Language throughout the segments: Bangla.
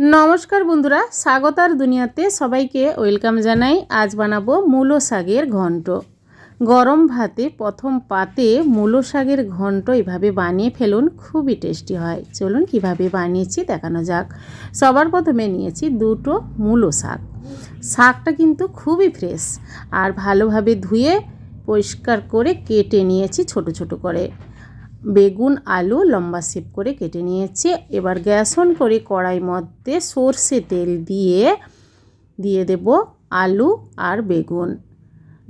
नमस्कार बंधुरा स्वागतार दुनियाते सबाइके वेलकाम जानाई। आज बानाबो मूलो शाकेर घंट। गरम भाते प्रथम पाते मूलो शाकेर घंट एइभाবে बानिয়ে फेलुन, खूबই टेस्टी हय। चलुन किभाবে बानिয়েছি देखानो जाक। सबार प्रथमे निয়েছি দুটো मूलो शाक। শাকটা কিন্তু খুবই ফ্রেশ আর ভালোভাবে ধুয়ে পরিষ্কার করে কেটে নিয়েছি ছোট ছোট করে। বেগুন আলু লম্বা শেপ করে কেটে নিয়েছি। এবার গ্যাস অন করে কড়াই মধ্যে সরষে তেল দিয়ে দেব আলু আর বেগুন।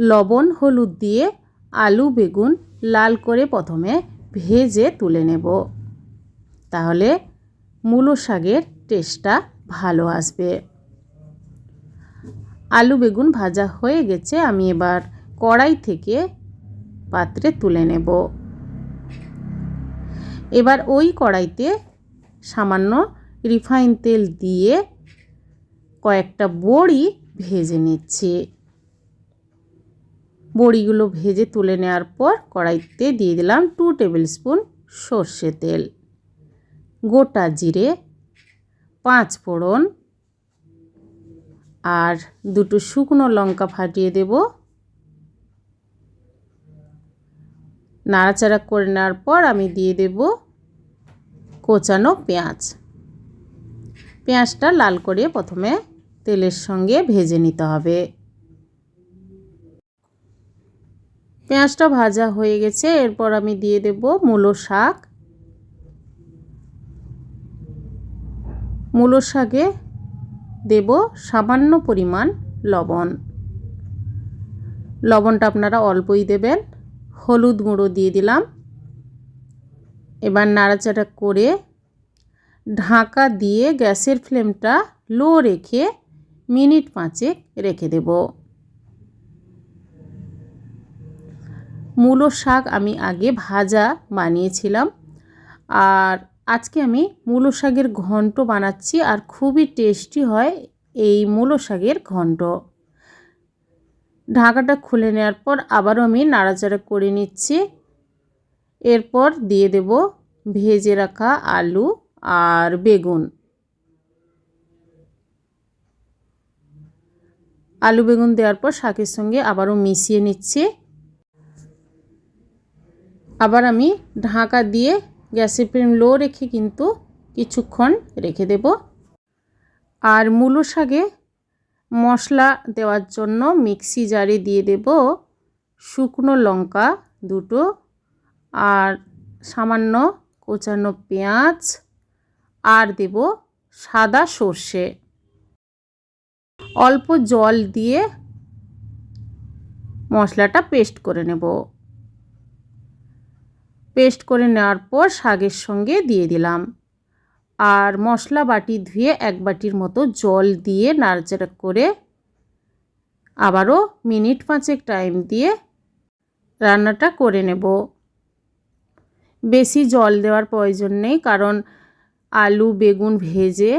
লবণ হলুদ দিয়ে আলু বেগুন লাল করে প্রথমে ভেজে তুলে নেব, তাহলে মূলো শাকের টেস্টটা ভালো আসবে। আলু বেগুন ভাজা হয়ে গেছে, আমি এবার কড়াই থেকে পাত্রে তুলে নেব। এবার ওই কড়াইতে সামান্য রিফাইন তেল দিয়ে কয়েকটা বড়ি ভেজে নিচ্ছি। বড়িগুলো ভেজে তুলে নেওয়ার পর কড়াইতে দিয়ে দিলাম 2 টেবিল স্পুন সর্ষে তেল, গোটা জিরে, 5 ফোড়ন আর দুটো শুকনো লঙ্কা ফাটিয়ে দেব। নাড়াচাড়া করে নেওয়ার পর আমি দিয়ে দেব কোচানো পেঁয়াজ। পেঁয়াজটা লাল করে প্রথমে তেলের সঙ্গে ভেজে নিতে হবে। পেঁয়াজটা ভাজা হয়ে গেছে, এরপর আমি দিয়ে দেব মূলো শাক। মূলো শাকে দেব সামান্য পরিমাণ লবণ। লবণটা আপনারা অল্পই দেবেন। হলুদ গুঁড়ো দিয়ে দিলাম। এবার নাড়াচাড়া করে ঢাকা দিয়ে গ্যাসের ফ্লেমটা লো রেখে মিনিট 5 রেখে দেব। মূলো শাক আমি আগে ভাজা বানিয়েছিলাম, আর আজকে আমি মূলো শাকের ঘন্ট বানাচ্ছি, আর খুবই টেস্টি হয় এই মূলো শাকের ঘন্ট। ঢাকাটা খুলে নেওয়ার পর আবারও আমি নাড়াচাড়া করে নিচ্ছি। এরপর দিয়ে দেব ভেজে রাখা আলু আর বেগুন। আলু বেগুন দেওয়ার পর শাকের সঙ্গে আবারও মিশিয়ে নিচ্ছি। আবার আমি ঢাকা দিয়ে গ্যাসের ফ্লেম লো রেখে কিন্তু কিছুক্ষণ রেখে দেব। আর মূলো শাকে মশলা দেওয়ার জন্য মিক্সি জারে দিয়ে দেব শুকনো লঙ্কা 2টো আর সামান্য কোচানো পেঁয়াজ আর দেব সাদা সর্ষে। অল্প জল দিয়ে মশলাটা পেস্ট করে নেব। পেস্ট করে নেওয়ার পর শাকের সঙ্গে দিয়ে দিলাম, আর মশলা বাটি ধুয়ে 1 বাটির মতো জল দিয়ে নাড়াচাড়া করে আবারও মিনিট 5 টাইম দিয়ে রান্নাটা করে নেব। বেশি জল দেওয়ার প্রয়োজন নেই, কারণ আলু বেগুন ভেজে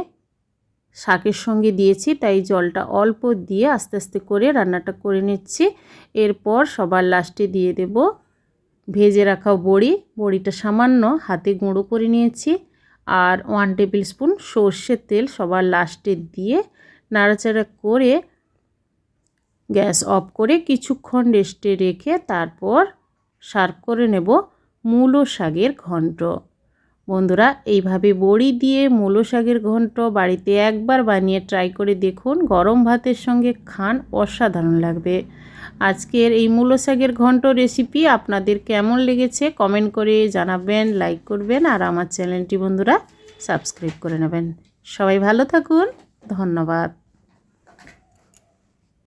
শাকের সঙ্গে দিয়েছি, তাই জলটা অল্প দিয়ে আস্তে আস্তে করে রান্নাটা করে নিচ্ছি। এরপর সবার লাস্টে দিয়ে দেব ভেজে রাখা বড়িটা সামান্য হাতে গুঁড়ো করে নিয়েছি, আর 1 টেবিল স্পুন সর্ষের তেল সবার লাস্টে দিয়ে নাড়াচাড়া করে গ্যাস অফ করে কিছুক্ষণ রেস্টে রেখে তারপর সার্ভ করে নেব মূলো শাকের ঘন্ট। বন্ধুরা, এইভাবে বড়ি দিয়ে মূলো শাকের ঘন্ট বাড়িতে একবার বানিয়ে ট্রাই করে দেখুন। গরম ভাতের সঙ্গে খান, অসাধারণ লাগবে। আজকের এই মূলো শাকের ঘন্ট রেসিপি আপনাদের কেমন লেগেছে কমেন্ট করে জানাবেন, লাইক করবেন, আর আমার চ্যানেলটি বন্ধুরা সাবস্ক্রাইব করে নেবেন। সবাই ভালো থাকুন, ধন্যবাদ।